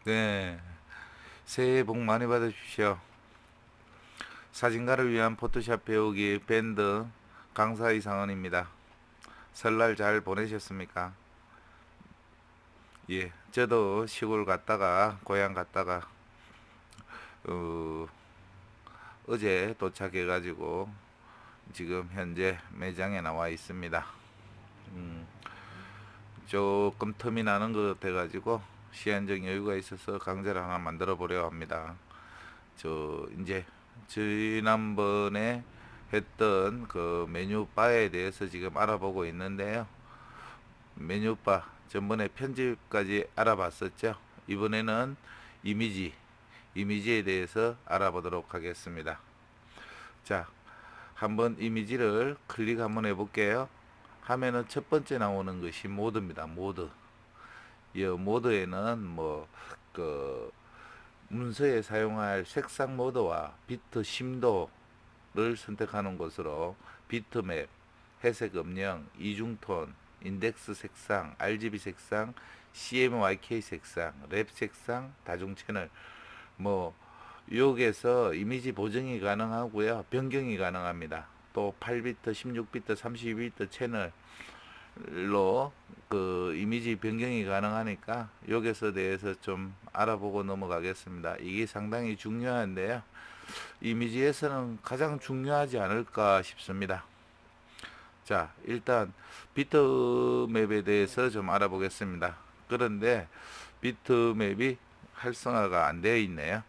네, 새해 복 많이 받으십시오. 사진가를 위한 포토샵 배우기 밴드 강사 이상원입니다. 설날 잘 보내셨습니까? 예, 저도 시골 갔다가 고향 갔다가 어, 어제 도착해가지고 지금 현재 매장에 나와 있습니다. 음, 조금 텀이 나는 것 같아가지고 시간적 여유가 있어서 강좌를 하나 만들어 보려 합니다. 이제 지난번에 했던 그 메뉴바에 대해서 지금 알아보고 있는데요. 메뉴바 전번에 편집까지 알아봤었죠. 이번에는 이미지, 이미지에 대해서 알아보도록 하겠습니다. 자, 한번 이미지를 클릭 한번 해볼게요. 하면은 첫 번째 나오는 것이 모드입니다. 모드. 이 모드에는 그 문서에 사용할 색상 모드와 비트 심도를 선택하는 것으로 비트맵, 회색 음영, 이중톤, 인덱스 색상, RGB 색상, CMYK 색상, 랩 색상, 다중 채널 뭐 여기에서 이미지 보정이 가능하고요. 변경이 가능합니다. 또 8비트, 16비트, 32비트 채널 로 그 이미지 변경이 가능하니까 여기서 대해서 좀 알아보고 넘어가겠습니다. 이게 상당히 중요한데요. 이미지에서는 가장 중요하지 않을까 싶습니다. 자, 일단 비트맵에 대해서 좀 알아보겠습니다. 그런데 비트맵이 활성화가 안 되어 있네요.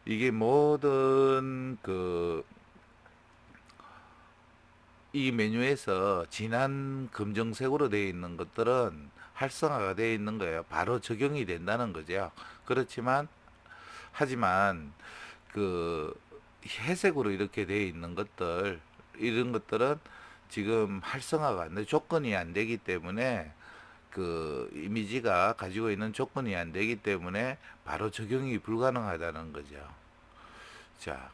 이게 모든 이 메뉴에서 진한 검정색으로 되어 있는 것들은 활성화가 되어 있는 거예요. 바로 적용이 된다는 거죠. 그렇지만 하지만 그 회색으로 이렇게 되어 있는 것들 이런 것들은 지금 활성화가 안 돼, 조건이 안 되기 때문에 그 이미지가 가지고 있는 조건이 안 되기 때문에 바로 적용이 불가능하다는 거죠. 자,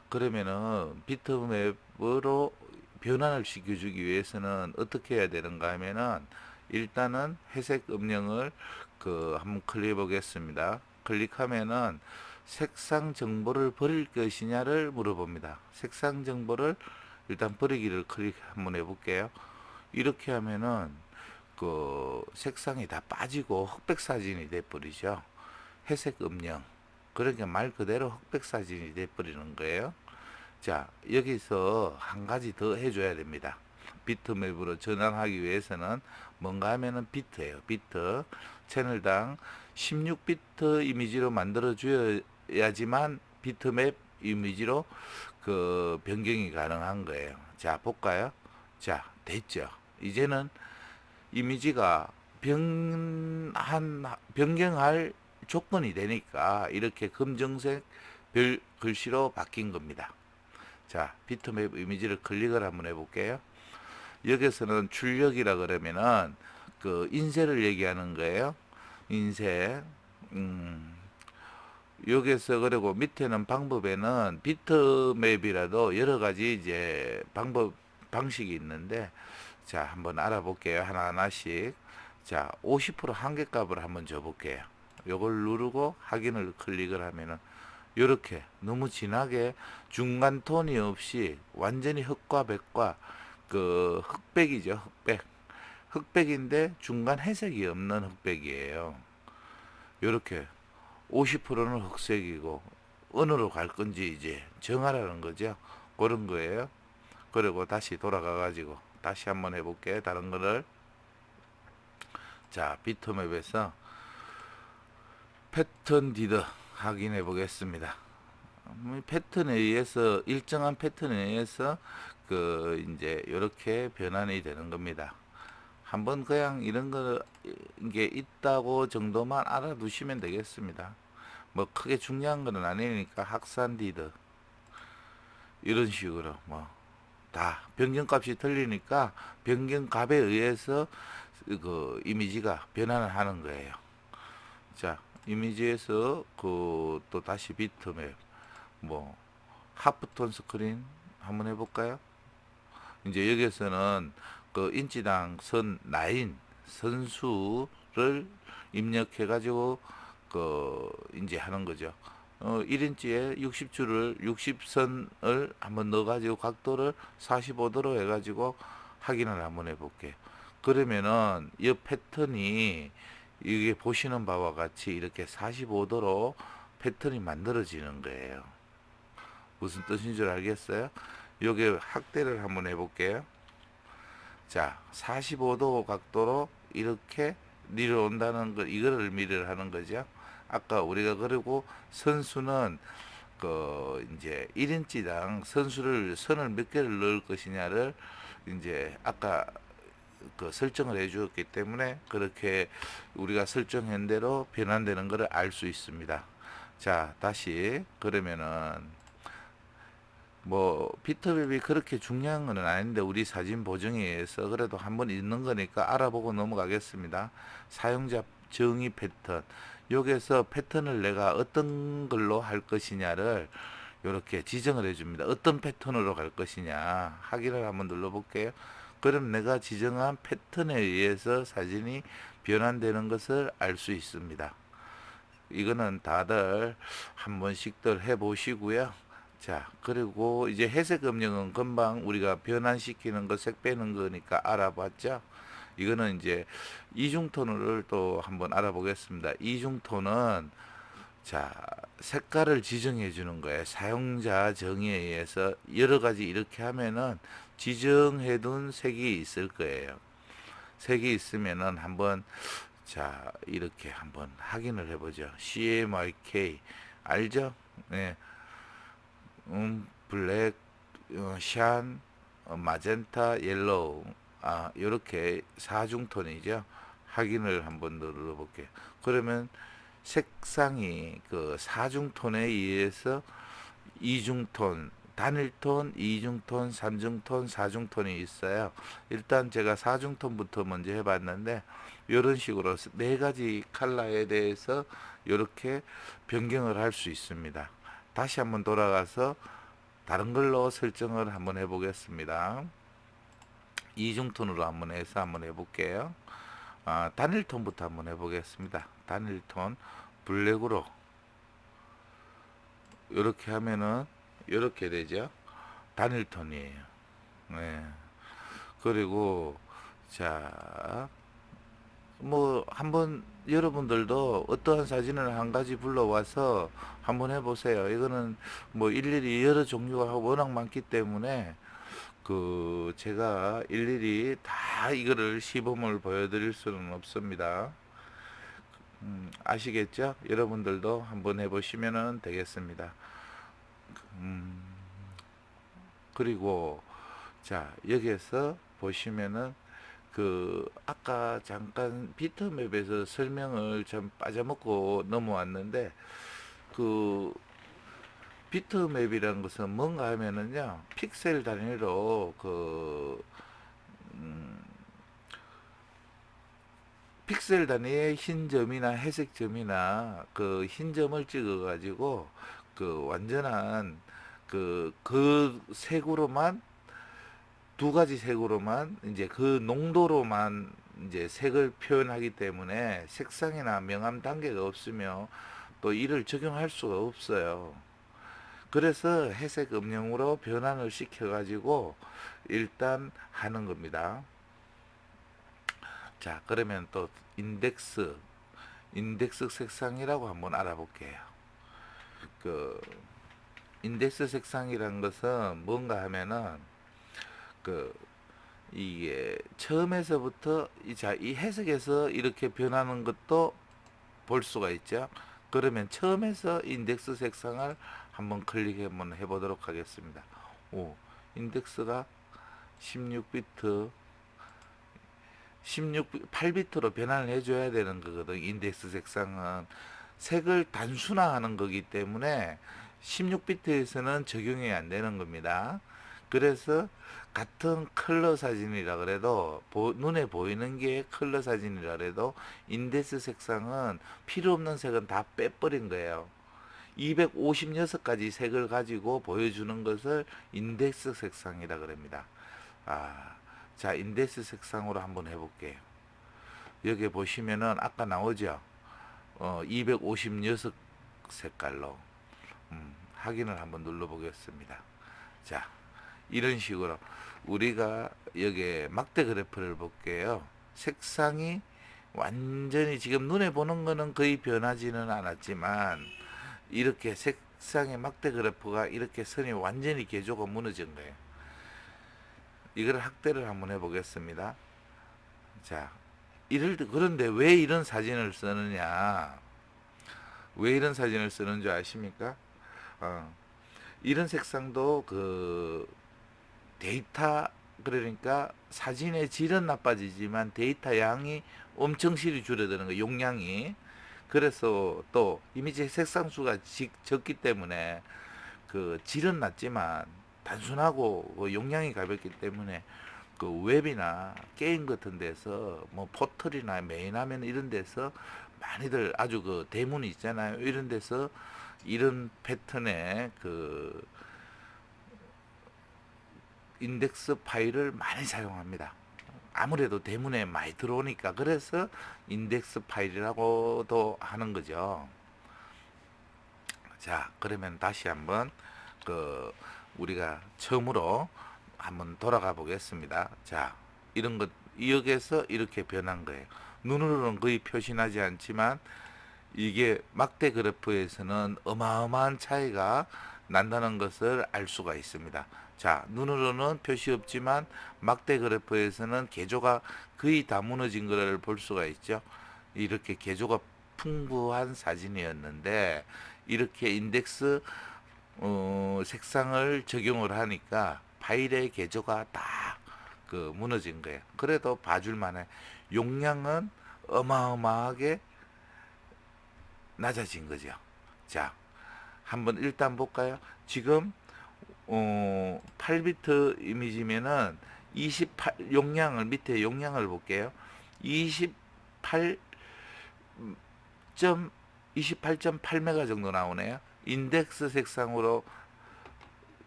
그러면은 비트맵으로 변환을 시켜주기 위해서는 어떻게 해야 되는가 하면은 일단은 회색 음영을 한번 클릭해 보겠습니다. 클릭하면은 색상 정보를 버릴 것이냐를 물어봅니다. 색상 정보를 일단 버리기를 클릭 한번 해볼게요. 이렇게 하면은 그 색상이 다 빠지고 흑백 사진이 돼버리죠. 회색 음영. 그러니까 말 그대로 흑백 사진이 돼버리는 거예요. 자, 여기서 한 가지 더 해줘야 됩니다. 비트맵으로 전환하기 위해서는 뭔가 하면은 비트예요. 비트. 채널당 16비트 이미지로 만들어 줘야지만 비트맵 이미지로 그 변경이 가능한 거예요. 자, 볼까요? 자, 됐죠. 이제는 이미지가 변경할 조건이 되니까 이렇게 검정색 별 글씨로 바뀐 겁니다. 자, 비트맵 이미지를 클릭을 한번 해볼게요. 여기서는 출력이라 그러면은 그 인쇄를 얘기하는 거예요. 인쇄. 음, 여기서 그리고 밑에는 방법에는 비트맵이라도 여러 가지 이제 방식이 있는데 자, 한번 알아볼게요. 하나하나씩. 자, 50% 한계값을 한번 줘볼게요. 요걸 누르고 확인을 클릭을 하면은 요렇게 너무 진하게 중간 톤이 없이 완전히 흑과 백과 그 흑백이죠. 흑백. 흑백인데 중간 회색이 없는 흑백이에요. 요렇게 50%는 흑색이고 어느로 갈 건지 이제 정하라는 거죠. 그런 거예요. 그리고 다시 돌아가 가지고 다시 한번 해볼게. 다른 거를. 자, 비트맵에서 패턴 디더 확인해 보겠습니다. 패턴에 의해서 일정한 패턴에 의해서 그 이제 이렇게 변환이 되는 겁니다. 한번 그냥 이런 게 있다고 정도만 알아두시면 되겠습니다. 뭐 크게 중요한 거는 아니니까 확산 디더 이런 식으로 뭐 다 변경값이 틀리니까 변경값에 의해서 그 이미지가 변환을 하는 거예요. 자, 이미지에서 그 또 다시 비트맵 뭐 하프톤 스크린 한번 해볼까요? 이제 여기서는 그 인치당 선 라인 선수를 입력해 가지고 이제 하는 거죠. 1인치에 60줄을 60선을 한번 넣어 가지고 각도를 45도로 해 가지고 확인을 한번 해 볼게요. 그러면은 이 패턴이 이게 보시는 바와 같이 이렇게 45도로 패턴이 만들어지는 거예요. 무슨 뜻인 줄 알겠어요? 요게 확대를 한번 해 볼게요. 자, 45도 각도로 이렇게 내려온다는 거, 이거를 의미를 하는 거죠. 아까 우리가 그리고 선수는 이제 1인치당 선을 몇 개를 넣을 것이냐를 이제 아까 설정을 해 주었기 때문에 그렇게 우리가 설정한 대로 변환되는 것을 알 수 있습니다. 자, 다시 그러면은 뭐 비트맵이 그렇게 중요한 건 아닌데 우리 사진 보정에 의해서 그래도 한번 있는 거니까 알아보고 넘어가겠습니다. 사용자 정의 패턴, 여기에서 패턴을 내가 어떤 걸로 할 것이냐를 이렇게 지정을 해줍니다. 어떤 패턴으로 갈 것이냐 확인을 한번 눌러볼게요. 그럼 내가 지정한 패턴에 의해서 사진이 변환되는 것을 알 수 있습니다. 이거는 다들 한 번씩들 해보시고요. 자, 그리고 이제 회색 음영은 금방 우리가 변환시키는 거, 색 빼는 거니까 알아봤죠. 이거는 이제 이중톤을 또 한번 알아보겠습니다. 이중톤은 자, 색깔을 지정해 주는 거예요. 사용자 정의에 의해서 여러 가지 이렇게 하면은 지정해 둔 색이 있을 거예요. 색이 있으면은 한번 자, 이렇게 한번 확인을 해보죠. CMYK 알죠? 네. 블랙, 샨, 마젠타, 옐로우. 요렇게 사중톤이죠. 확인을 한번 눌러볼게요. 그러면 색상이 그 사중톤에 의해서 이중톤, 단일톤, 이중톤, 삼중톤, 사중톤이 있어요. 일단 제가 사중톤부터 먼저 해봤는데 이런 식으로 네 가지 컬러에 대해서 이렇게 변경을 할 수 있습니다. 다시 한번 돌아가서 다른 걸로 설정을 한번 해보겠습니다. 이중톤으로 한번 해서 한번 해볼게요. 단일톤부터 한번 해보겠습니다. 단일톤 블랙으로 이렇게 하면은 이렇게 되죠. 단일톤이에요. 네. 그리고 자, 뭐 한번 여러분들도 어떠한 사진을 한 가지 불러와서 한번 해보세요. 이거는 뭐 일일이 여러 종류가 워낙 많기 때문에 제가 일일이 다 이거를 시범을 보여드릴 수는 없습니다. 아시겠죠? 여러분들도 한번 해보시면 되겠습니다. 음, 그리고 자, 여기에서 보시면은 아까 잠깐 비트맵에서 설명을 좀 빠져먹고 넘어왔는데 그 비트맵이라는 것은 뭔가 하면은요 픽셀 단위로 음, 픽셀 단위의 흰 점이나 회색 점이나 그 흰 점을 찍어 가지고 완전한 그 색으로만 두 가지 색으로만 이제 그 농도로만 이제 색을 표현하기 때문에 색상이나 명암 단계가 없으며 또 이를 적용할 수가 없어요. 그래서 회색 음영으로 변환을 시켜 가지고 일단 하는 겁니다. 자, 그러면 또 인덱스 색상이라고 한번 알아볼게요. 그 인덱스 색상이란 것은 뭔가 하면은 그 이게 처음에서부터 이 해석에서 이렇게 변하는 것도 볼 수가 있죠. 그러면 처음에서 인덱스 색상을 한번 클릭 한번 해보도록 하겠습니다. 오, 인덱스가 16비트 8비트로 변환을 해줘야 되는 거거든. 인덱스 색상은 색을 단순화하는 거기 때문에 16비트에서는 적용이 안 되는 겁니다. 그래서 같은 컬러 사진이라 그래도 눈에 보이는 게 컬러 사진이라 그래도 인덱스 색상은 필요 없는 색은 다 빼버린 거예요. 256가지 색을 가지고 보여주는 것을 인덱스 색상이라 그럽니다. 자, 인덱스 색상으로 한번 해볼게요. 여기 보시면은 아까 나오죠. 256 색깔로 확인을 한번 눌러 보겠습니다. 자, 이런 식으로 우리가 여기에 막대 그래프를 볼게요. 색상이 완전히 지금 눈에 보는 거는 거의 변하지는 않았지만 이렇게 색상의 막대 그래프가 이렇게 선이 완전히 개조가 무너진 거예요. 이걸 확대를 한번 해보겠습니다. 자, 그런데 왜 이런 사진을 쓰느냐? 왜 이런 사진을 쓰는 줄 아십니까? 이런 색상도 그 데이터, 그러니까 사진의 질은 나빠지지만 데이터 양이 엄청 실이 줄어드는 거, 용량이. 그래서 또 이미지 색상 수가 적기 때문에 그 질은 낮지만 단순하고 그 용량이 가볍기 때문에 그 웹이나 게임 같은 데서 뭐 포털이나 메인화면 이런 데서 많이들 아주 그 대문이 있잖아요. 이런 데서 이런 패턴의 그 인덱스 파일을 많이 사용합니다. 아무래도 대문에 많이 들어오니까. 그래서 인덱스 파일이라고도 하는 거죠. 자, 그러면 다시 한번 그 우리가 처음으로 한번 돌아가 보겠습니다. 자, 이런 것 여기에서 이렇게 변한 거예요. 눈으로는 거의 표시나지 않지만 이게 막대 그래프에서는 어마어마한 차이가 난다는 것을 알 수가 있습니다. 자, 눈으로는 표시 없지만 막대 그래프에서는 개조가 거의 다 무너진 것을 볼 수가 있죠. 이렇게 개조가 풍부한 사진이었는데 이렇게 인덱스 색상을 적용을 하니까 파일의 개조가 다 그 무너진 거예요. 그래도 봐줄 만해. 용량은 어마어마하게 낮아진 거죠. 자, 한번 일단 볼까요? 지금 8비트 이미지면은 28 용량을 밑에 용량을 볼게요. 28.8메가 정도 나오네요. 인덱스 색상으로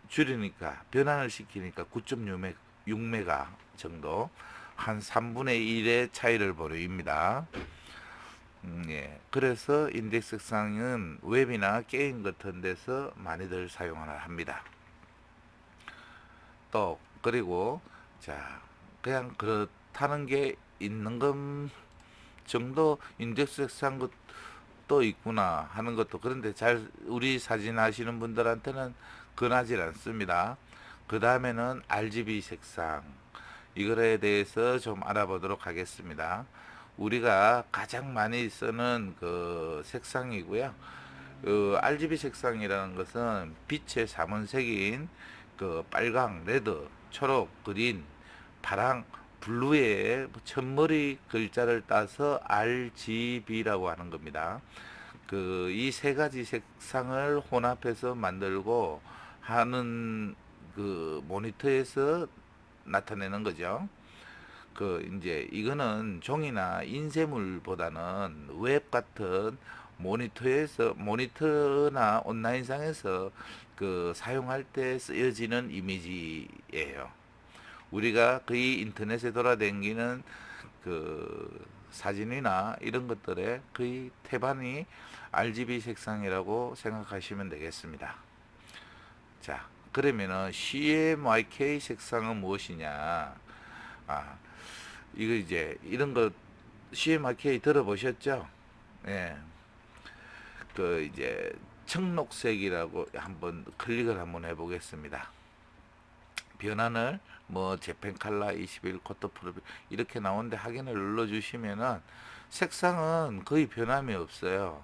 줄이니까 변환을 시키니까 9.6메가 정도, 한 3분의 1의 차이를 보입니다. 예. 그래서 인덱스 색상은 웹이나 게임 같은 데서 많이들 사용을 합니다. 또 그리고 자, 그냥 그렇다는 게 있는 것 정도, 인덱스 색상 것도 있구나 하는 것도, 그런데 잘 우리 사진 하시는 분들한테는 권하지 않습니다. 그 다음에는 RGB 색상, 이거에 대해서 좀 알아보도록 하겠습니다. 우리가 가장 많이 쓰는 그 색상이고요. RGB 색상이라는 것은 빛의 삼원색인 그 빨강, 레드, 초록, 그린, 파랑, 블루의 첫머리 글자를 따서 RGB라고 하는 겁니다. 그 이 세 가지 색상을 혼합해서 만들고 하는 그 모니터에서 나타내는 거죠. 그 이제 이거는 종이나 인쇄물보다는 웹 같은 모니터나 온라인상에서 그 사용할 때 쓰여지는 이미지예요. 우리가 거의 인터넷에 돌아다니는 그 사진이나 이런 것들의 거의 태반이 RGB 색상이라고 생각하시면 되겠습니다. 자, 그러면은 CMYK 색상은 무엇이냐? 아, 이거 이제 이런 거 CMYK 들어보셨죠? 예. 그 이제 청록색이라고 한번 클릭을 한번 해보겠습니다. 변환을 뭐 재팬 칼라 21 코트 프로필 이렇게 나오는데 확인을 눌러주시면은 색상은 거의 변함이 없어요.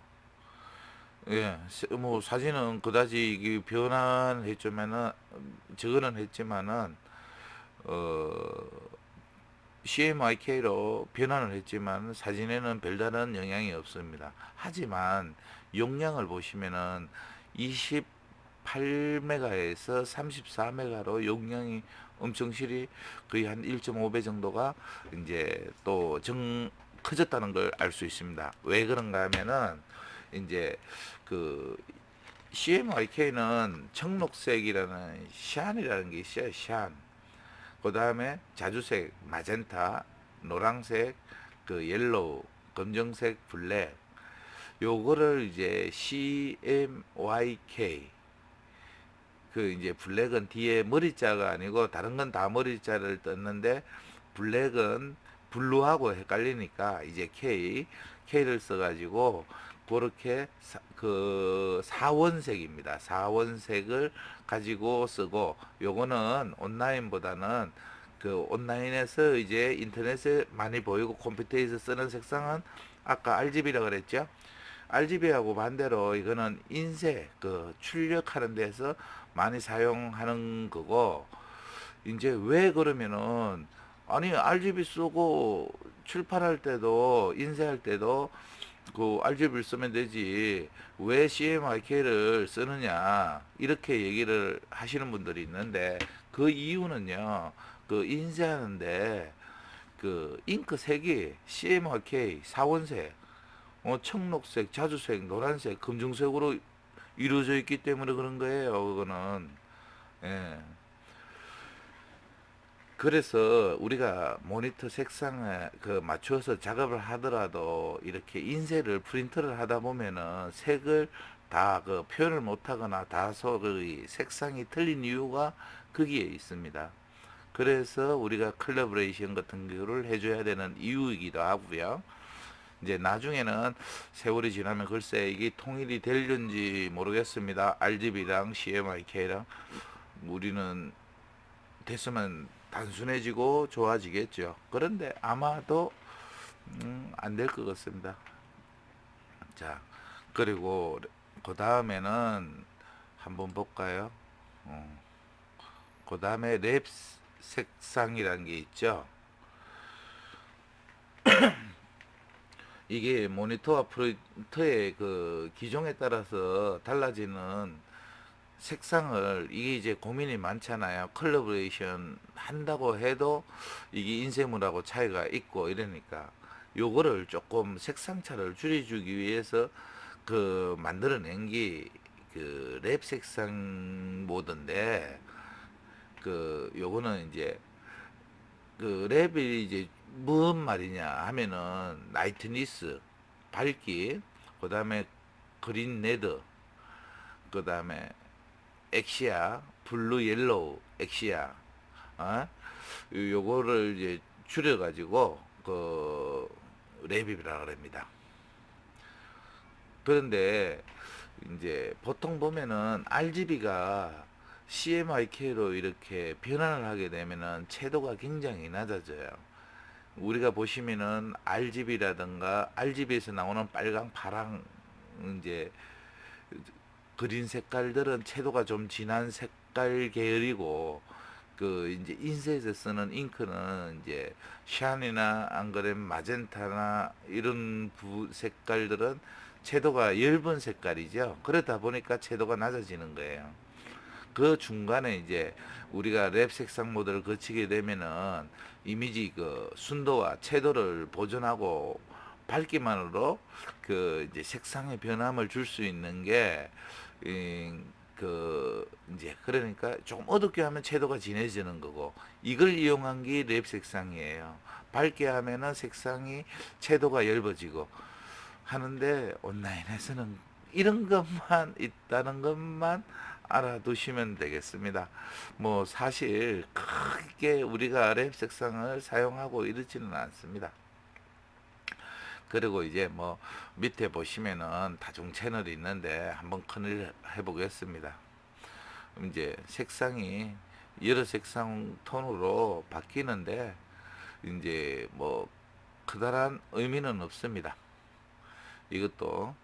예, 뭐 사진은 그다지 이게 변환했지만은 저거는 했지만은 어 CMYK로 변환을 했지만 사진에는 별다른 영향이 없습니다. 하지만 용량을 보시면은 28메가에서 34메가로 용량이 엄청 실이 거의 한 1.5배 정도가 이제 또 커졌다는 걸 알 수 있습니다. 왜 그런가 하면은 이제 그 CMYK는 청록색이라는 샨이라는 게 있어요. 샨. 그 다음에 자주색, 마젠타, 노란색, 그 옐로우, 검정색, 블랙, 요거를 이제 CMYK, 그 이제 블랙은 뒤에 머리자가 아니고 다른 건 다 머리자를 떴는데 블랙은 블루하고 헷갈리니까 이제 K를 써가지고 그렇게 그 사원색입니다. 사원색을 가지고 쓰고, 요거는 온라인보다는 그 온라인에서 이제 인터넷에 많이 보이고 컴퓨터에서 쓰는 색상은 아까 RGB라 그랬죠. RGB하고 반대로 이거는 인쇄 그 출력하는 데서 많이 사용하는 거고, 이제 왜 그러면은 아니 RGB 쓰고 출판할 때도 인쇄할 때도 그 RGB를 쓰면 되지 왜 CMYK를 쓰느냐 이렇게 얘기를 하시는 분들이 있는데, 그 이유는요, 그 인쇄하는데 그 잉크 색이 CMYK 사원색, 청록색, 자주색, 노란색, 검정색으로 이루어져 있기 때문에 그런 거예요. 그거는. 예. 그래서 우리가 모니터 색상에 그 맞추어서 작업을 하더라도 이렇게 인쇄를 프린트를 하다 보면은 색을 다 그 표현을 못하거나 다소 그 색상이 틀린 이유가 거기에 있습니다. 그래서 우리가 컬러브레이션 같은 경우를 해줘야 되는 이유이기도 하고요. 이제 나중에는 세월이 지나면 글쎄 이게 통일이 될는지 모르겠습니다. RGB랑 CMYK랑 우리는 됐으면 단순해지고 좋아지겠죠. 그런데 아마도 안 될 것 같습니다. 자, 그리고 그 다음에는 한번 볼까요? 그 다음에 랩 색상이라는 게 있죠. 이게 모니터와 프린터의 그 기종에 따라서 달라지는 색상을, 이게 이제 고민이 많잖아요. 컬러브레이션 한다고 해도 이게 인쇄물하고 차이가 있고 이러니까 요거를 조금 색상차를 줄여주기 위해서 그 만들어낸 게 그 랩 색상 모드인데, 그 요거는 이제 그 랩이 이제 무슨 말이냐 하면은 나이트니스 밝기, 그 다음에 그린 레드, 그 다음에 엑시아, 블루 옐로우 엑시아, 어? 요거를 이제 줄여가지고 그 랩이라 그럽니다. 그런데 이제 보통 보면은 RGB가 CMYK로 이렇게 변환을 하게 되면은 채도가 굉장히 낮아져요. 우리가 보시면은 RGB라든가 RGB에서 나오는 빨강, 파랑, 이제 그린 색깔들은 채도가 좀 진한 색깔 계열이고, 그 이제 인쇄에서 쓰는 잉크는 이제 샤인이나 안 그러면 마젠타나 이런 색깔들은 채도가 엷은 색깔이죠. 그러다 보니까 채도가 낮아지는 거예요. 그 중간에 이제 우리가 랩 색상 모드를 거치게 되면은 이미지 그 순도와 채도를 보존하고 밝기만으로 그 이제 색상의 변함을 줄 수 있는 게, 그 이제 그러니까 조금 어둡게 하면 채도가 진해지는 거고, 이걸 이용한 게 랩 색상이에요. 밝게 하면은 색상이 채도가 엷어지고 하는데, 온라인에서는 이런 것만 있다는 것만 알아두시면 되겠습니다. 뭐 사실 크게 우리가 랩 색상을 사용하고 이러지는 않습니다. 그리고 이제 뭐 밑에 보시면은 다중 채널이 있는데 한번 클릭 해보겠습니다. 이제 색상이 여러 색상 톤으로 바뀌는데 이제 뭐 크다란 의미는 없습니다. 이것도.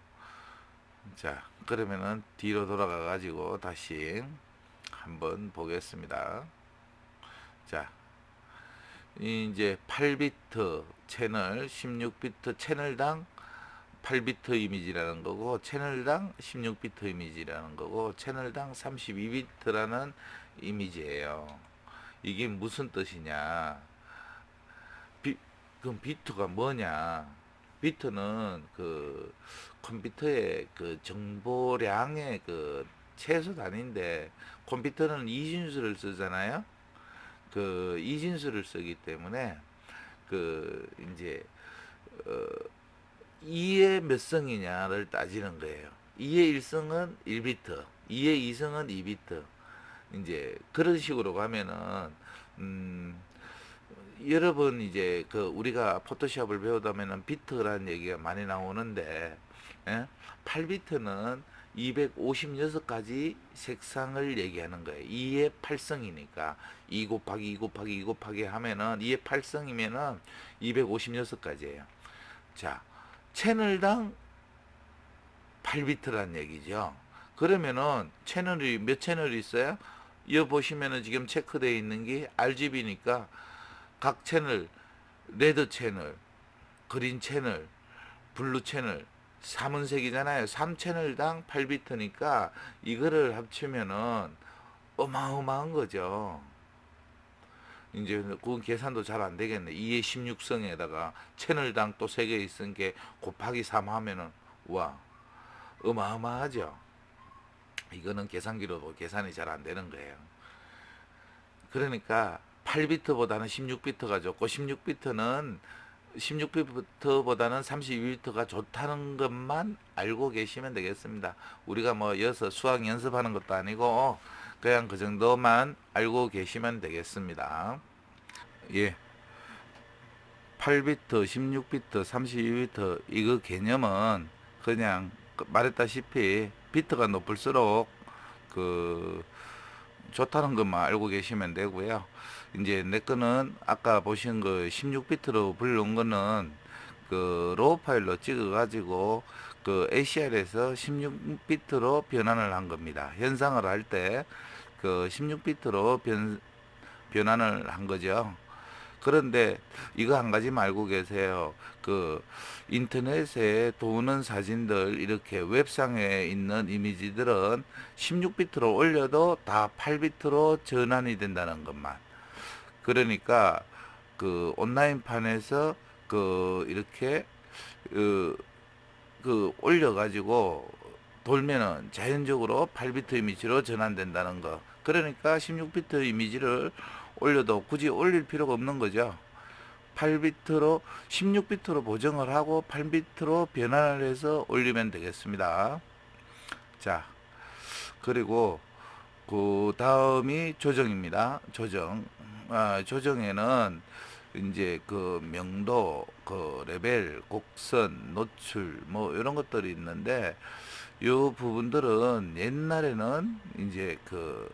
자, 그러면은 뒤로 돌아가 가지고 다시 한번 보겠습니다. 자, 이제 8비트 채널, 16비트 채널당 8비트 이미지라는 거고, 채널당 16비트 이미지라는 거고, 채널당 32비트라는 이미지예요. 이게 무슨 뜻이냐? 그럼 비트가 뭐냐? 비트는 그 컴퓨터의 그 정보량의 그 최소 단위인데, 컴퓨터는 이진수를 쓰잖아요. 그 이진수를 쓰기 때문에 그 이제 어 2의 몇 성이냐를 따지는 거예요. 2의 1성은 1비트, 2의 2성은 2비트. 이제 그런 식으로 가면은 음, 여러분 이제 그 우리가 포토샵을 배우다면은 비트라는 얘기가 많이 나오는데, 예? 8비트는 256가지 색상을 얘기하는 거예요. 2의 8성이니까 2 곱하기 2 곱하기 2 곱하기 하면은 2의 8성이면은 256가지예요. 자, 채널당 8비트란 얘기죠. 그러면은 채널이 몇 채널이 있어요? 여 보시면은 지금 체크되어 있는 게 RGB니까 각 채널, 레드 채널, 그린 채널, 블루 채널, 삼은색이잖아요. 3채널당 8비트니까 이거를 합치면은 어마어마한 거죠. 이제 그건 계산도 잘 안 되겠네. 2의 16성에다가 채널당 또 3개 있은 게 곱하기 3 하면은 와, 어마어마하죠. 이거는 계산기로도 계산이 잘 안 되는 거예요. 그러니까 8비트보다는 16비트가 좋고 16비트보다는 32비트가 좋다는 것만 알고 계시면 되겠습니다. 우리가 뭐 여기서 수학 연습하는 것도 아니고 그냥 그 정도만 알고 계시면 되겠습니다. 예. 8비트, 16비트, 32비트 이거 개념은 그냥 말했다시피 비트가 높을수록 그 좋다는 것만 알고 계시면 되고요. 이제 내 거는 아까 보신 그 16비트로 불러온 거는 그 로우 파일로 찍어 가지고 그 ACR에서 16비트로 변환을 한 겁니다. 현상을 할 때 그 16비트로 변환을 한 거죠. 그런데 이거 한 가지 알고 계세요. 그 인터넷에 도는 사진들 이렇게 웹상에 있는 이미지들은 16비트로 올려도 다 8비트로 전환이 된다는 것만. 그러니까 그 온라인판에서 그 이렇게 그, 그 올려가지고 돌면은 자연적으로 8비트 이미지로 전환된다는 거. 그러니까 16비트 이미지를 올려도 굳이 올릴 필요가 없는 거죠. 8비트로 16비트로 보정을 하고 8비트로 변환을 해서 올리면 되겠습니다. 자, 그리고 그 다음이 조정입니다. 조정. 조정에는 이제 그 명도, 그 레벨, 곡선, 노출 뭐 이런 것들이 있는데 요 부분들은 옛날에는 이제 그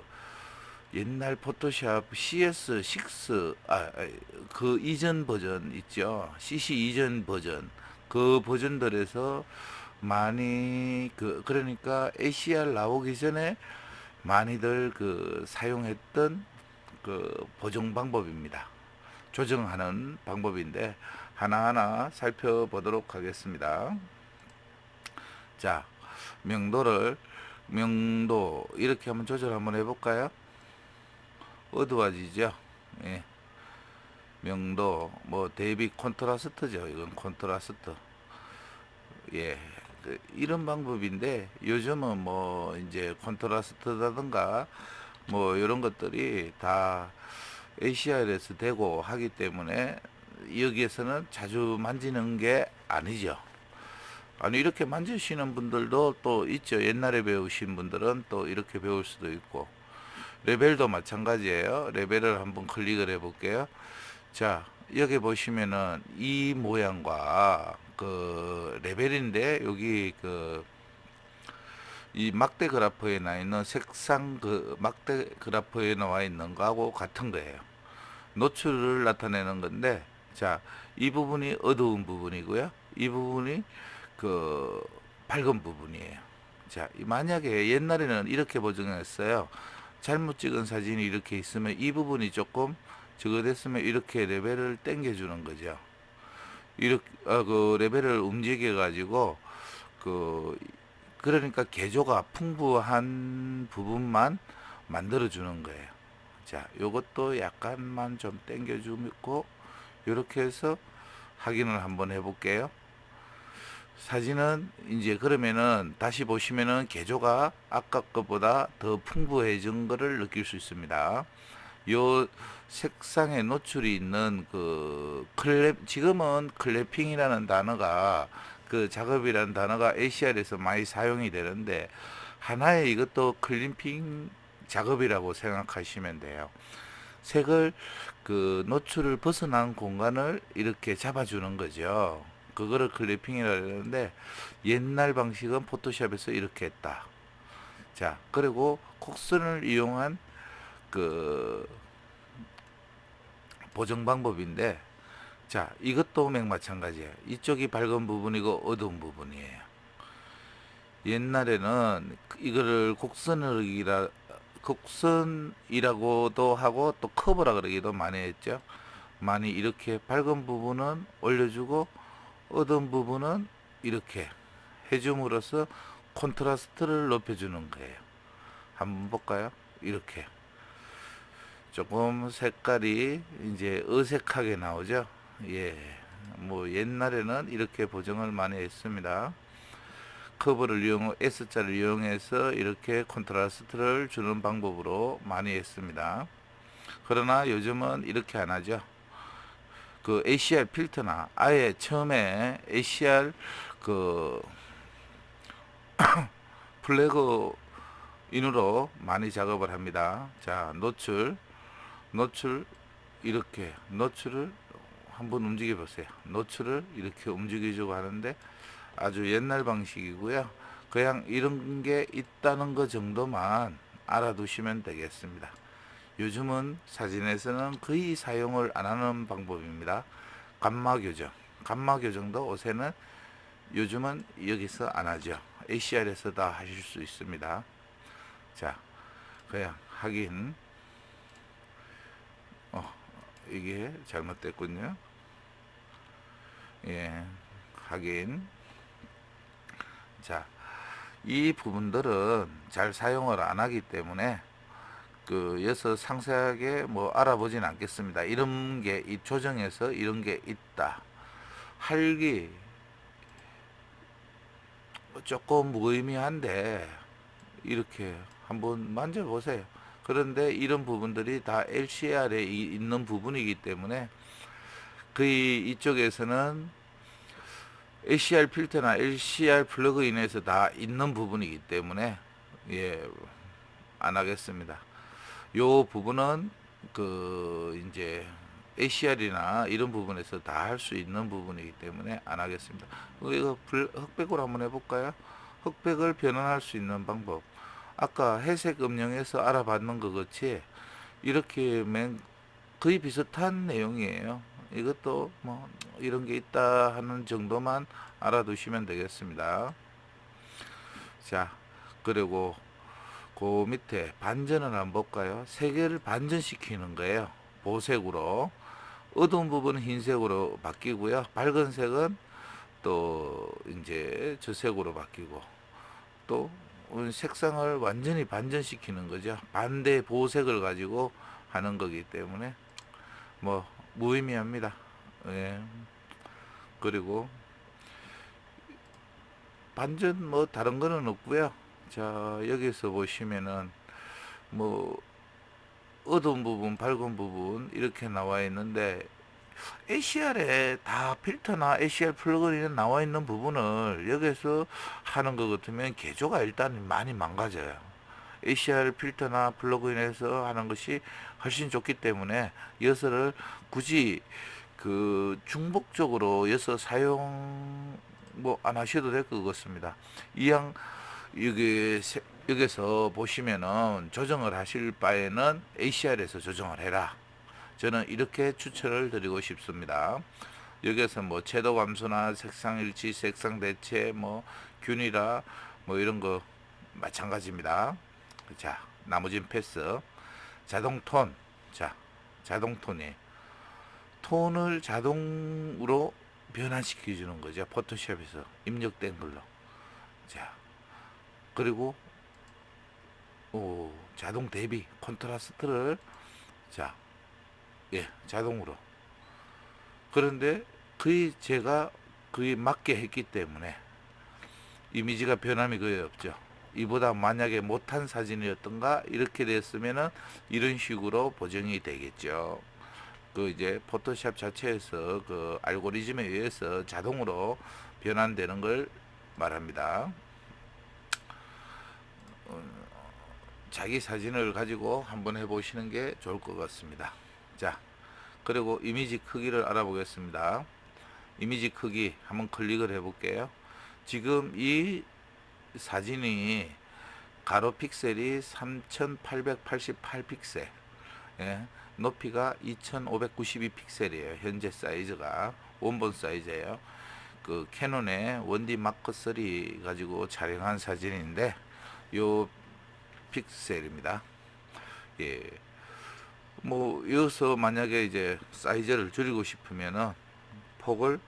옛날 포토샵 CS6 그 이전 버전 있죠. CC 이전 버전 그 버전들에서 많이 그러니까 ACR 나오기 전에 많이들 그 사용했던 그 보정 방법입니다. 조정하는 방법인데 하나하나 살펴보도록 하겠습니다. 자, 명도 이렇게 한번 조절 한번 해볼까요? 어두워지죠. 예. 명도 뭐 대비 콘트라스트죠. 이건 콘트라스트. 예. 이런 방법인데 요즘은 뭐 이제 콘트라스트라든가 뭐 이런 것들이 다 ACR에서 되고 하기 때문에 여기에서는 자주 만지는 게 아니죠. 아니 이렇게 만지시는 분들도 또 있죠. 옛날에 배우신 분들은 또 이렇게 배울 수도 있고 레벨도 마찬가지예요. 레벨을 한번 클릭을 해 볼게요. 자, 여기 보시면은 이 모양과 그 레벨인데 여기 그 이 막대 그래프에 나 있는 색상 그 막대 그래프에 나와 있는 거하고 같은 거예요. 노출을 나타내는 건데 자, 이 부분이 어두운 부분이고요. 이 부분이 그 밝은 부분이에요. 자, 만약에 옛날에는 이렇게 보정했어요. 잘못 찍은 사진이 이렇게 있으면 이 부분이 조금 저거 됐으면 이렇게 레벨을 당겨 주는 거죠. 이렇게 그 레벨을 움직여 가지고 그 그러니까 개조가 풍부한 부분만 만들어 주는 거예요. 자, 요것도 약간만 좀 당겨 주고 이렇게 해서 확인을 한번 해 볼게요. 사진은 이제 그러면은 다시 보시면은 개조가 아까 것보다 더 풍부해진 거를 느낄 수 있습니다. 요 색상에 노출이 있는 그 지금은 클래핑이라는 단어가 그 작업이라는 단어가 ACR에서 많이 사용이 되는데 하나의 이것도 클림핑 작업이라고 생각하시면 돼요. 색을 그 노출을 벗어난 공간을 이렇게 잡아주는 거죠. 그거를 클리핑이라 그러는데 옛날 방식은 포토샵에서 이렇게 했다. 자, 그리고 곡선을 이용한 그 보정 방법인데, 자, 이것도 맥 마찬가지예요. 이쪽이 밝은 부분이고 어두운 부분이에요. 옛날에는 이거를 곡선이라고도 하고 또 커브라 그러기도 많이 했죠. 많이 이렇게 밝은 부분은 올려주고 어두운 부분은 이렇게 해줌으로써 콘트라스트를 높여주는 거예요. 한번 볼까요? 이렇게 조금 색깔이 이제 어색하게 나오죠. 예, 뭐 옛날에는 이렇게 보정을 많이 했습니다. 커브를 S자를 이용해서 이렇게 콘트라스트를 주는 방법으로 많이 했습니다. 그러나 요즘은 이렇게 안 하죠. 그 ACR 필터나 아예 처음에 ACR 그 플래그인으로 많이 작업을 합니다. 자, 노출 이렇게 노출을 한번 움직여 보세요. 노출을 이렇게 움직이려고 하는데 아주 옛날 방식이고요. 그냥 이런 게 있다는 것 정도만 알아두시면 되겠습니다. 요즘은 사진에서는 거의 사용을 안 하는 방법입니다. 감마 교정. 감마 교정도 옷에는 요즘은 여기서 안 하죠. ACR에서 다 하실 수 있습니다. 자, 그냥 하긴 이게 잘못됐군요. 예, 하긴. 자, 이 부분들은 잘 사용을 안 하기 때문에 여기서 상세하게 뭐 알아보진 않겠습니다. 이런 게 이 조정에서 이런 게 있다. 활기 조금 무의미한데 이렇게 한번 만져보세요. 그런데 이런 부분들이 다 LCR에 있는 부분이기 때문에 거의 이쪽에서는 ACR 필터나 LCR 플러그인에서 다 있는 부분이기 때문에 예, 안 하겠습니다. 요 부분은 이제 ACR이나 이런 부분에서 다 할 수 있는 부분이기 때문에 안 하겠습니다. 이거 흑백으로 한번 해볼까요? 흑백을 변환할 수 있는 방법. 아까 회색 음영에서 알아봤는 것 같이 이렇게 거의 비슷한 내용이에요. 이것도 뭐 이런 게 있다 하는 정도만 알아두시면 되겠습니다. 자, 그리고 그 밑에 반전을 한번 볼까요? 세 개를 반전시키는 거예요. 보색으로. 어두운 부분은 흰색으로 바뀌고요. 밝은 색은 또 이제 저색으로 바뀌고 또 색상을 완전히 반전시키는 거죠. 반대 보색을 가지고 하는 거기 때문에 뭐 무의미합니다. 예. 그리고 반전 뭐 다른 거는 없고요. 자, 여기서 보시면은 뭐 어두운 부분, 밝은 부분 이렇게 나와 있는데 ACR에 다 필터나 ACR 플러그인에 나와 있는 부분을 여기서 하는 것 같으면 개조가 일단 많이 망가져요. ACR 필터나 플러그인에서 하는 것이 훨씬 좋기 때문에 여서를 굳이 중복적으로 여서 사용 뭐 안 하셔도 될 것 같습니다. 이왕 여기서 보시면은 조정을 하실 바에는 ACR에서 조정을 해라. 저는 이렇게 추천을 드리고 싶습니다. 여기에서 뭐 채도 감소나 색상 일치, 색상 대체, 뭐 균일화, 뭐 이런 거 마찬가지입니다. 자, 나머진 패스. 자동 톤. 자, 자동 톤이 톤을 자동으로 변환시켜 주는 거죠. 포토샵에서 입력된 걸로. 자, 그리고 자동 대비 콘트라스트를 자, 예, 자동으로. 그런데 제가 거의 맞게 했기 때문에 이미지가 변함이 거의 없죠. 이보다 만약에 못한 사진이었던가 이렇게 됐으면은 이런 식으로 보정이 되겠죠. 이제 포토샵 자체에서 알고리즘에 의해서 자동으로 변환되는 걸 말합니다. 자기 사진을 가지고 한번 해보시는 게 좋을 것 같습니다. 자, 그리고 이미지 크기를 알아보겠습니다. 이미지 크기 한번 클릭을 해볼게요. 지금 이 사진이 가로 픽셀이 3888 픽셀, 예, 높이가 2592 픽셀이에요. 현재 사이즈가 원본 사이즈예요. 그 캐논의 1D 마크 3 가지고 촬영한 사진인데 요 픽셀입니다. 예. 뭐 여기서 만약에 이제 사이즈를 줄이고 싶으면은 폭을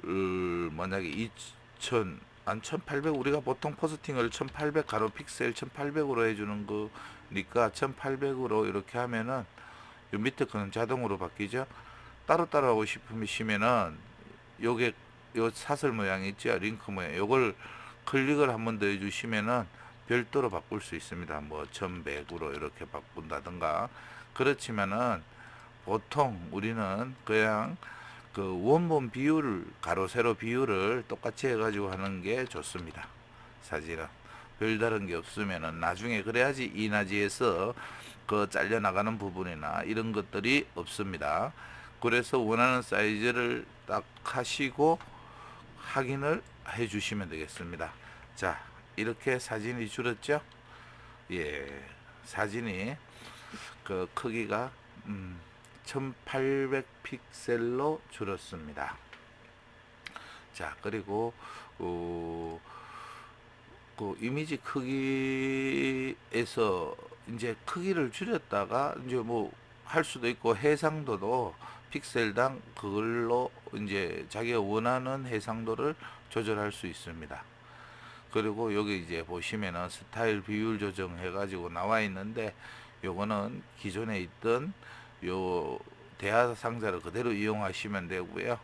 만약에 2000 1800, 우리가 보통 포스팅을 1800 가로 픽셀 1800으로 해주는 거니까 1800으로 이렇게 하면은 요 밑에 거는 자동으로 바뀌죠. 따로따로 하고 싶으시면은 요게 요 사슬 모양이 있죠, 링크 모양, 요걸 클릭을 한번 더 해주시면은 별도로 바꿀 수 있습니다. 뭐 1100으로 이렇게 바꾼다든가. 그렇지만은 보통 우리는 그냥 그 원본 비율, 가로 세로 비율을 똑같이 해가지고 하는 게 좋습니다. 사진은 별다른 게 없으면은 나중에 그래야지 이나지에서 그 잘려 나가는 부분이나 이런 것들이 없습니다. 그래서 원하는 사이즈를 딱 하시고 확인을 해 주시면 되겠습니다. 자, 이렇게 사진이 줄었죠? 예, 사진이 그 크기가 1800 픽셀로 줄었습니다. 자, 그리고 그 이미지 크기에서 이제 크기를 줄였다가 이제 뭐 할 수도 있고, 해상도도 픽셀당 그걸로 이제 자기가 원하는 해상도를 조절할 수 있습니다. 그리고 여기 이제 보시면은 스타일 비율 조정 해가지고 나와 있는데, 요거는 기존에 있던 요 대화 상자를 그대로 이용하시면 되고요.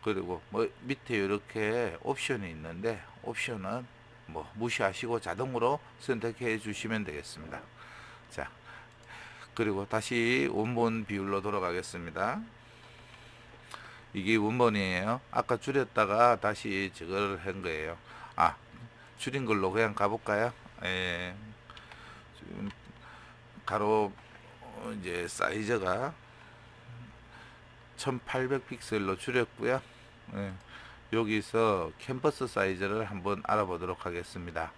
그리고 뭐 밑에 이렇게 옵션이 있는데, 옵션은 뭐 무시하시고 자동으로 선택해 주시면 되겠습니다. 자, 그리고 다시 원본 비율로 돌아가겠습니다. 이게 원본이에요. 아까 줄였다가 다시 저걸 한 거예요. 아, 줄인 걸로 그냥 가볼까요? 예. 지금 가로 이제 사이즈가 1800 픽셀로 줄였고요. 예. 여기서 캔버스 사이즈를 한번 알아보도록 하겠습니다.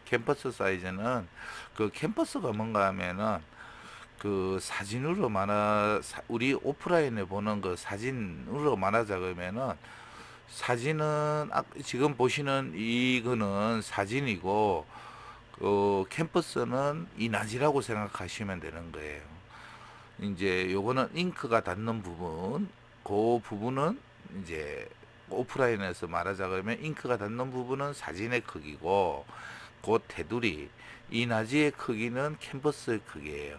캔버스 사이즈는 그 캔버스가 뭔가 하면은 그 사진으로 우리 오프라인에 보는 그 사진으로 말하자 그러면은, 사진은 지금 보시는 이거는 사진이고, 그 캠퍼스는 이낮이라고 생각하시면 되는 거예요. 이제 요거는 잉크가 닿는 부분, 그 부분은 이제 오프라인에서 말하자 그러면 잉크가 닿는 부분은 사진의 크기고, 그 테두리 이낮이의 크기는 캔버스의 크기예요.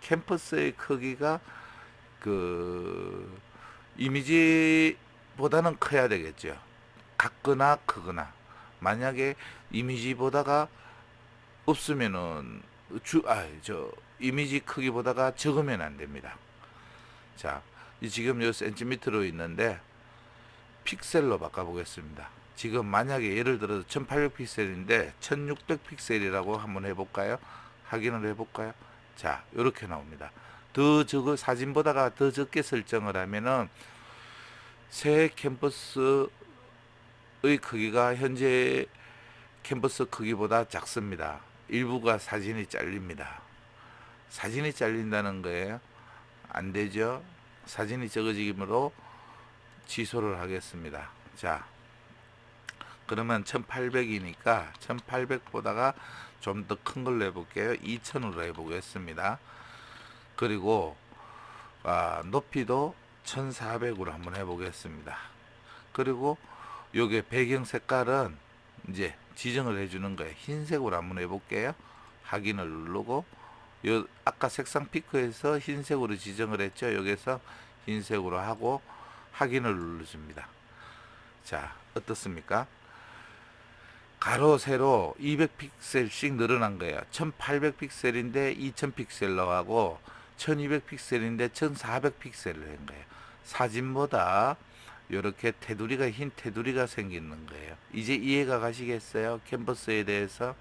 캠퍼스의 크기가 그 이미지보다는 커야 되겠죠. 같거나 크거나. 만약에 이미지보다가 없으면은 이미지 크기보다가 적으면 안 됩니다. 자, 지금 요 센티미터로 있는데 픽셀로 바꿔 보겠습니다. 지금 만약에 예를 들어서 1800 픽셀인데 1600 픽셀이라고 한번 해볼까요? 확인을 해볼까요? 자, 이렇게 나옵니다. 더 적어, 사진보다가 더 적게 설정을 하면은 새 캠퍼스의 크기가 현재 캠퍼스 크기보다 작습니다. 일부가 사진이 잘립니다. 사진이 잘린다는 거예요. 안 되죠? 사진이 적어지므로 취소를 하겠습니다. 자, 그러면 1800이니까 1800보다가 좀 더 큰 걸로 해볼게요. 2000으로 해보겠습니다. 그리고 높이도 1400으로 한번 해보겠습니다. 그리고 요게 배경 색깔은 이제 지정을 해주는 거예요. 흰색으로 한번 해볼게요. 확인을 누르고, 요 아까 색상 피크에서 흰색으로 지정을 했죠. 여기서 흰색으로 하고 확인을 눌러줍니다. 자, 어떻습니까? 가로 세로 200픽셀씩 늘어난 거예요. 1800픽셀인데 2000픽셀로 하고 1200픽셀인데 1400픽셀을 한 거예요. 사진보다 이렇게 테두리가 흰 테두리가 생기는 거예요. 이제 이해가 가시겠어요? 캔버스에 대해서?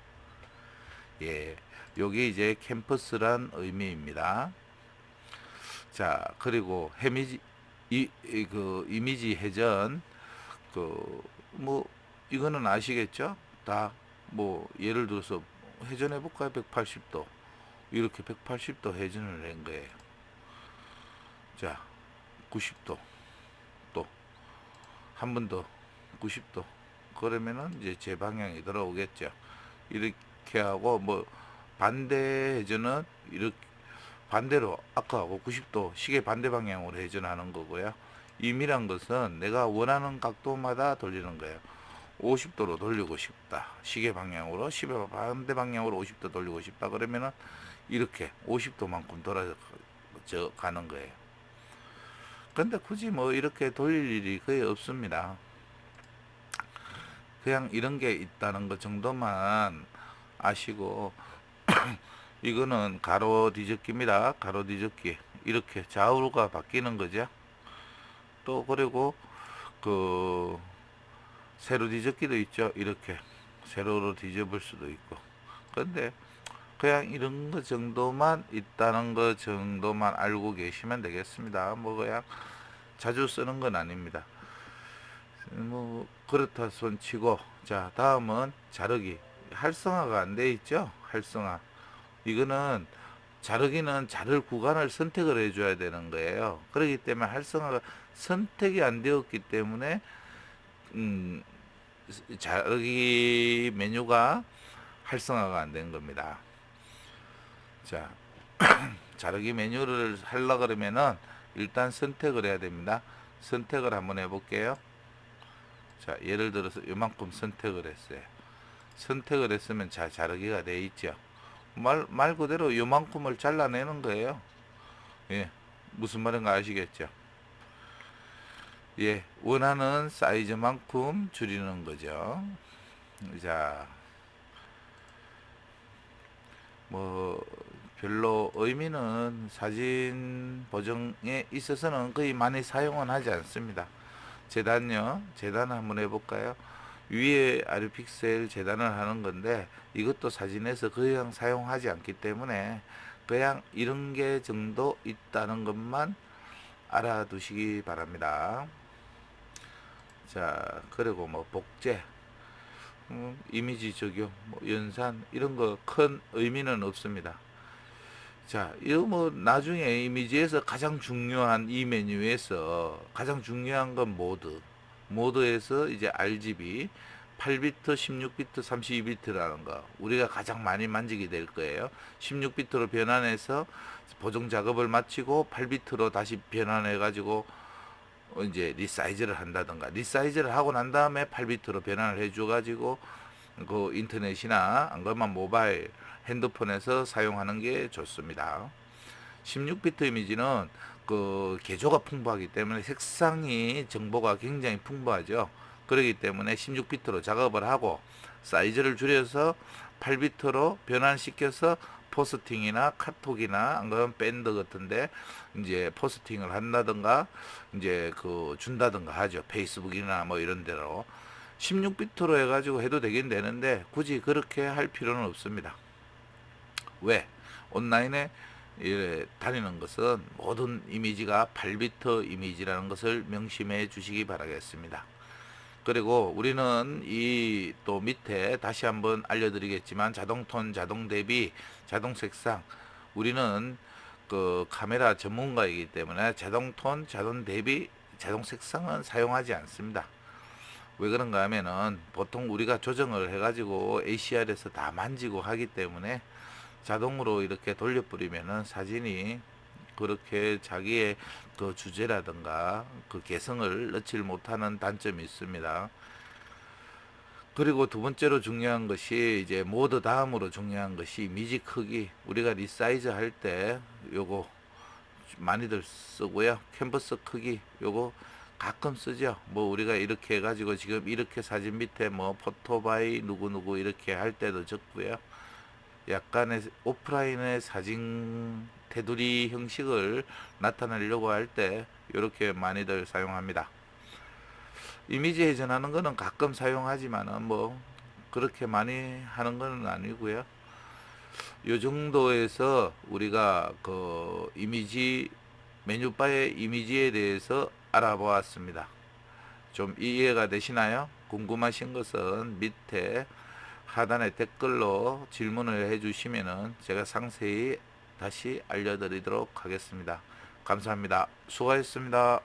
예, 요게 이제 캠퍼스란 의미입니다. 자, 그리고 그 이미지 회전, 그, 뭐, 이거는 아시겠죠? 다, 뭐, 예를 들어서 회전해 볼까요? 180도. 이렇게 180도 회전을 낸 거예요. 자, 90도. 또, 한 번 더, 90도. 그러면은 이제 제 방향이 들어오겠죠. 이렇게 하고, 뭐, 반대 회전은 이렇게, 반대로 아까하고 90도 시계 반대 방향으로 회전하는 거고요. 임이란 것은 내가 원하는 각도마다 돌리는 거예요. 50도로 돌리고 싶다. 시계 방향으로, 시계 반대 방향으로 50도 돌리고 싶다. 그러면은 이렇게 50도만큼 돌아서 가는 거예요. 근데 굳이 뭐 이렇게 돌릴 일이 거의 없습니다. 그냥 이런 게 있다는 것 정도만 아시고, 이거는 가로 뒤집기입니다. 가로 뒤집기. 이렇게 좌우가 바뀌는 거죠. 또 그리고 그 세로 뒤집기도 있죠. 이렇게 세로로 뒤집을 수도 있고. 근데 그냥 이런 거 정도만 있다는 거 정도만 알고 계시면 되겠습니다. 뭐 그냥 자주 쓰는 건 아닙니다. 뭐 그렇다 손 치고, 자, 다음은 자르기. 활성화가 안 돼 있죠. 활성화. 이거는 자르기는 자를 구간을 선택을 해줘야 되는 거예요. 그렇기 때문에 활성화가 선택이 안 되었기 때문에 음, 자르기 메뉴가 활성화가 안 된 겁니다. 자, 자르기 메뉴를 하려 그러면은 일단 선택을 해야 됩니다. 선택을 한번 해볼게요. 자, 예를 들어서 이만큼 선택을 했어요. 선택을 했으면 자, 자르기가 돼 있죠. 말 그대로 이만큼을 잘라내는 거예요. 예, 무슨 말인가 아시겠죠? 예, 원하는 사이즈만큼 줄이는 거죠. 자, 뭐 별로 의미는 사진 보정에 있어서는 거의 많이 사용은 하지 않습니다. 재단요. 재단 한번 해볼까요? 위에 아래 픽셀 재단을 하는 건데 이것도 사진에서 그냥 사용하지 않기 때문에 그냥 이런 게 정도 있다는 것만 알아두시기 바랍니다. 자, 그리고 뭐 복제, 이미지 적용, 뭐 연산 이런 거 큰 의미는 없습니다. 자, 이거 뭐 나중에 이미지에서 가장 중요한 이 메뉴에서 가장 중요한 건 모드에서 이제 RGB 8비트, 16비트, 32비트라는 거 우리가 가장 많이 만지게 될 거예요. 16비트로 변환해서 보정 작업을 마치고 8비트로 다시 변환해 가지고 이제 리사이즈를 한다던가, 리사이즈를 하고 난 다음에 8비트로 변환을 해줘 가지고 그 인터넷이나 안 그러면 모바일 핸드폰에서 사용하는 게 좋습니다. 16비트 이미지는 그 개조가 풍부하기 때문에 색상이 정보가 굉장히 풍부하죠. 그렇기 때문에 16비트로 작업을 하고 사이즈를 줄여서 8비트로 변환시켜서 포스팅이나 카톡이나 안 그러면 밴드 같은데 이제 포스팅을 한다든가 이제 그 준다든가 하죠. 페이스북이나 뭐 이런 데로 16비트로 해가지고 해도 되긴 되는데 굳이 그렇게 할 필요는 없습니다. 왜? 온라인에 다니는 것은 모든 이미지가 8비트 이미지라는 것을 명심해 주시기 바라겠습니다. 그리고 우리는 이 또 밑에 다시 한번 알려드리겠지만 자동톤, 자동 대비, 자동 색상, 우리는 그 카메라 전문가이기 때문에 자동톤, 자동 대비, 자동 색상은 사용하지 않습니다. 왜 그런가 하면은 보통 우리가 조정을 해가지고 ACR에서 다 만지고 하기 때문에 자동으로 이렇게 돌려버리면은 사진이 그렇게 자기의 그 주제라든가 그 개성을 넣지 못하는 단점이 있습니다. 그리고 두 번째로 중요한 것이 이제 모드 다음으로 중요한 것이 이미지 크기. 우리가 리사이즈 할 때 요거 많이들 쓰고요. 캔버스 크기 요거 가끔 쓰죠. 뭐 우리가 이렇게 해가지고 지금 이렇게 사진 밑에 뭐 포토바이 누구누구 이렇게 할 때도 적고요. 약간의 오프라인의 사진 테두리 형식을 나타내려고 할 때 이렇게 많이들 사용합니다. 이미지 회전하는 거는 가끔 사용하지만은 뭐 그렇게 많이 하는 건 아니고요. 요 정도에서 우리가 그 이미지 메뉴바의 이미지에 대해서 알아보았습니다. 좀 이해가 되시나요? 궁금하신 것은 밑에 하단에 댓글로 질문을 해주시면은 제가 상세히 다시 알려드리도록 하겠습니다. 감사합니다. 수고하셨습니다.